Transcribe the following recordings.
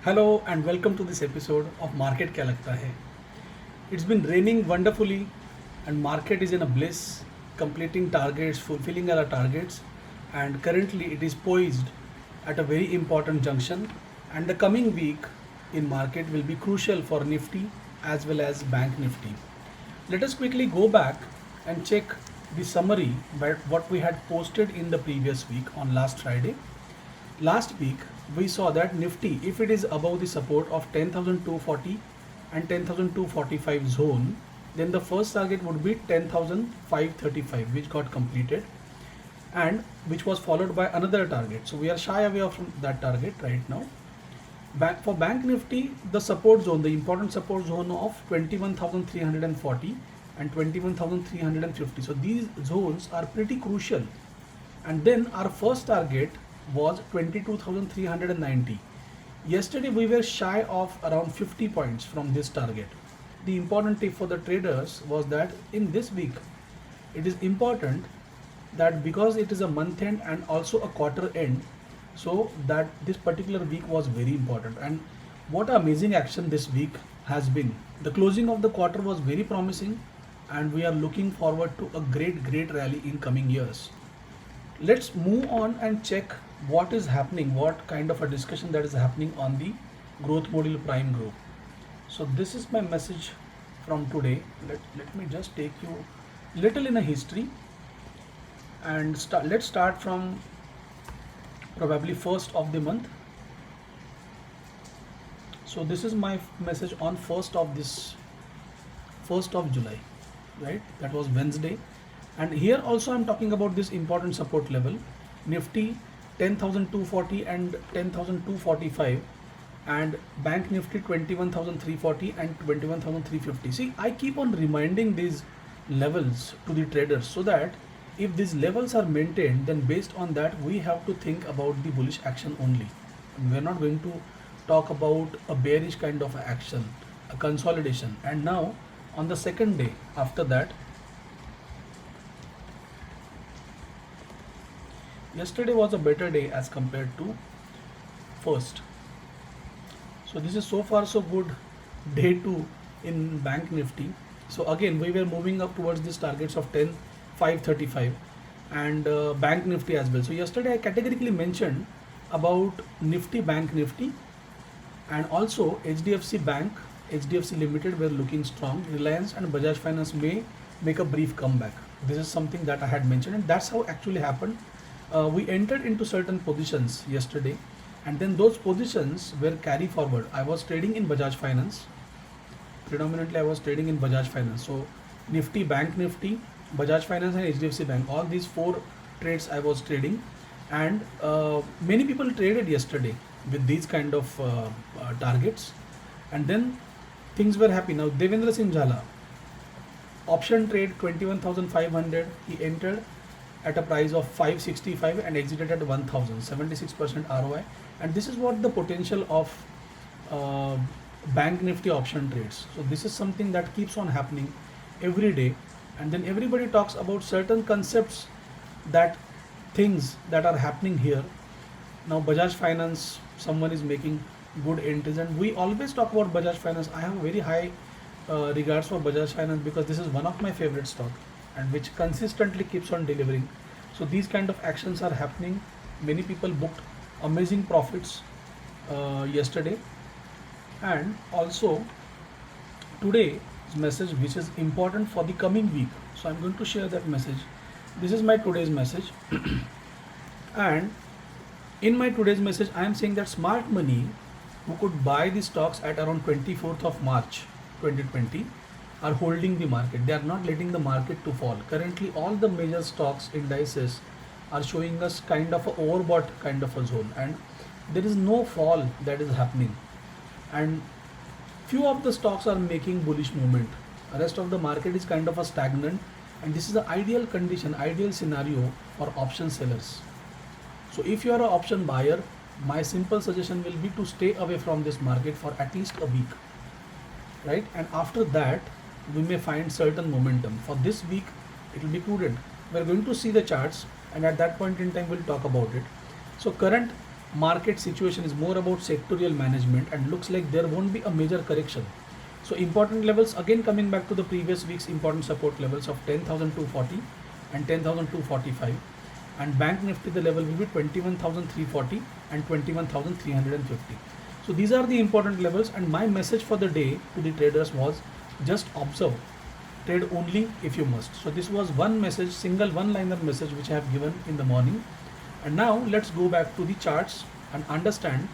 Hello and welcome to this episode of Market Kya Lagta Hai. It's been raining wonderfully and market is in a bliss, completing targets, fulfilling our targets, and currently it is poised at a very important junction, and the coming week in market will be crucial for Nifty as well as Bank Nifty. Let us quickly go back and check the summary about what we had posted in the previous week on last Friday. Last week we saw that Nifty, if it is above the support of 10,240 and 10,245 zone, then the first target would be 10,535, which got completed and which was followed by another target. So we are shy away from that target right now. For Bank Nifty, the support zone, the important support zone of 21,340 and 21,350. So these zones are pretty crucial. And then our first target was 22,390. Yesterday we were shy of around 50 points from this target. The important tip for the traders was that in this week it is important that because it is a month end and also a quarter end, so that this particular week was very important. And what amazing action this week has been. The closing of the quarter was very promising and we are looking forward to a great rally in coming years. Let's move on and check what is happening, what kind of a discussion that is happening on the growth module prime group. So this is my message from today. Let me just take you little in a history and let's start from probably first of the month. So this is my message on first of July, right? That was Wednesday. And here also I'm talking about this important support level, Nifty 10,240 and 10,245, and Bank Nifty 21,340 and 21,350. See, I keep on reminding these levels to the traders so that if these levels are maintained, then based on that we have to think about the bullish action only. We're not going to talk about a bearish kind of action, a consolidation. And now on the second day after that, yesterday was a better day as compared to first. So this is so far so good day 2 in Bank Nifty. So again we were moving up towards these targets of 10,535 and Bank Nifty as well. So yesterday I categorically mentioned about Nifty, Bank Nifty, and also HDFC Bank, HDFC Limited were looking strong. Reliance and Bajaj Finance may make a brief comeback. This is something that I had mentioned and that's how actually happened. We entered into certain positions yesterday and then those positions were carry forward. I was trading in Bajaj Finance. Predominantly I was trading in Bajaj Finance. So Nifty, Bank Nifty, Bajaj Finance and HDFC Bank, all these four trades I was trading, and many people traded yesterday with these kind of targets, and then things were happy. Now Devendra Singh Jhala, option trade 21,500, he entered at a price of 565 and exited at 1000, 76% ROI. And this is what the potential of Bank Nifty option trades. So this is something that keeps on happening every day, and then everybody talks about certain concepts, that things that are happening here. Now Bajaj Finance, someone is making good entries and we always talk about Bajaj Finance. I have very high regards for Bajaj Finance because this is one of my favorite stock and which consistently keeps on delivering. So these kind of actions are happening. Many people booked amazing profits yesterday, and also today's message which is important for the coming week. So I'm going to share that message. This is my today's message and in my today's message I am saying that smart money who could buy the stocks at around 24th of March 2020 are holding the market. They are not letting the market to fall. Currently all the major stocks indices are showing us kind of a overbought kind of a zone and there is no fall that is happening, and few of the stocks are making bullish movement. The rest of the market is kind of a stagnant, and this is the ideal condition, ideal scenario for option sellers. So if you are an option buyer, my simple suggestion will be to stay away from this market for at least a week, right? And after that we may find certain momentum. For this week it will be prudent. We are going to see the charts and at that point in time we'll talk about it. So current market situation is more about sectorial management and looks like there won't be a major correction. So important levels, again coming back to the previous week's important support levels of 10,240 and 10,245, and Bank Nifty the level will be 21,340 and 21,350. So these are the important levels, and my message for the day to the traders was just observe, trade only if you must. So this was one message, single one liner message which I have given in the morning. And now let's go back to the charts and understand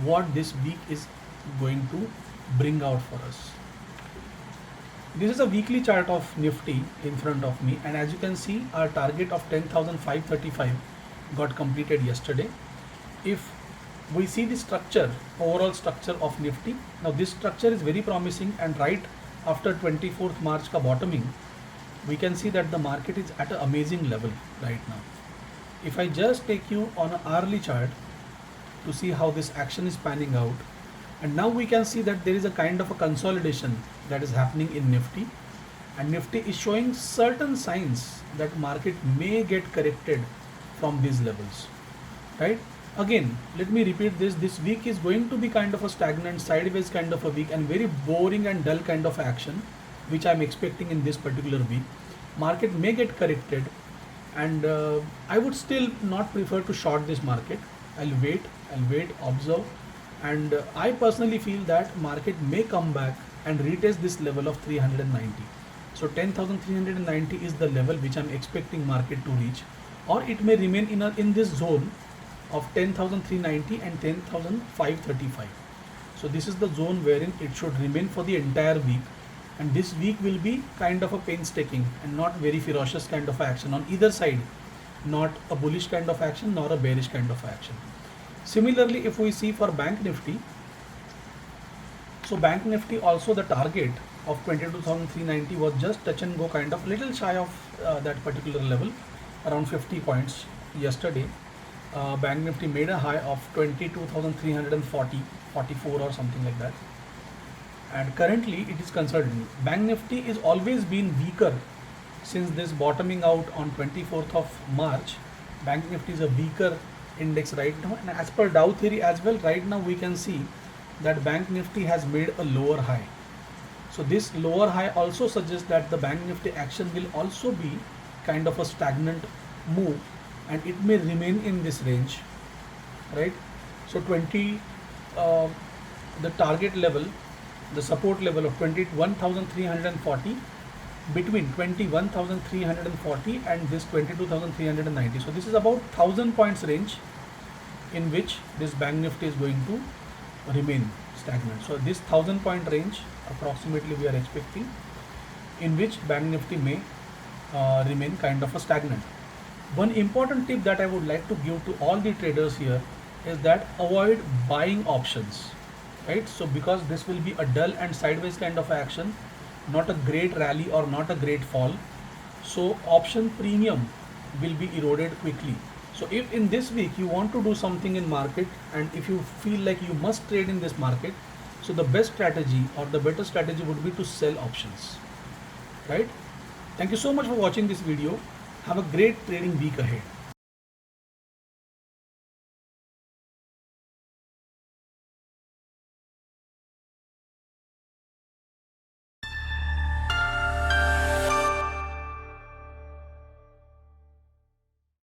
what this week is going to bring out for us. This is a weekly chart of Nifty in front of me, and as you can see, our target of 10,535 got completed yesterday. If we see the structure, overall structure of Nifty, now this structure is very promising, and right after 24th March ka bottoming, we can see that the market is at an amazing level right now. If I just take you on an hourly chart to see how this action is panning out, and now we can see that there is a kind of a consolidation that is happening in Nifty, and Nifty is showing certain signs that market may get corrected from these levels, right? Again, let me repeat this week is going to be kind of a stagnant, sideways kind of a week, and very boring and dull kind of action which I am expecting in this particular week. Market may get corrected, and I would still not prefer to short this market. I'll wait, observe, and I personally feel that market may come back and retest this level of 390. So 10,390 is the level which I'm expecting market to reach, or it may remain in this zone of 10,390 and 10,535. So this is the zone wherein it should remain for the entire week, and this week will be kind of a painstaking and not very ferocious kind of action on either side, not a bullish kind of action nor a bearish kind of action. Similarly, if we see for Bank Nifty, so Bank Nifty also the target of 22,390 was just touch and go, kind of little shy of that particular level, around 50 points yesterday. Bank Nifty made a high of 22,340, 44 or something like that, and currently it is concerning. Bank Nifty is always been weaker since this bottoming out on 24th of March. Bank Nifty is a weaker index right now, and as per Dow theory as well, right now we can see that Bank Nifty has made a lower high. So this lower high also suggests that the Bank Nifty action will also be kind of a stagnant move, and it may remain in this range, right? So the target level, the support level of 21,340, between 21,340 and this 22,390. So this is about 1000 points range in which this Bank Nifty is going to remain stagnant. So this 1000 point range approximately we are expecting, in which Bank Nifty may remain kind of a stagnant. One important tip that I would like to give to all the traders here is that avoid buying options, right? So because this will be a dull and sideways kind of action, not a great rally or not a great fall, so option premium will be eroded quickly. So if in this week you want to do something in market, and if you feel like you must trade in this market, so the best strategy or the better strategy would be to sell options, right? Thank you so much for watching this video. Have a great trading week ahead.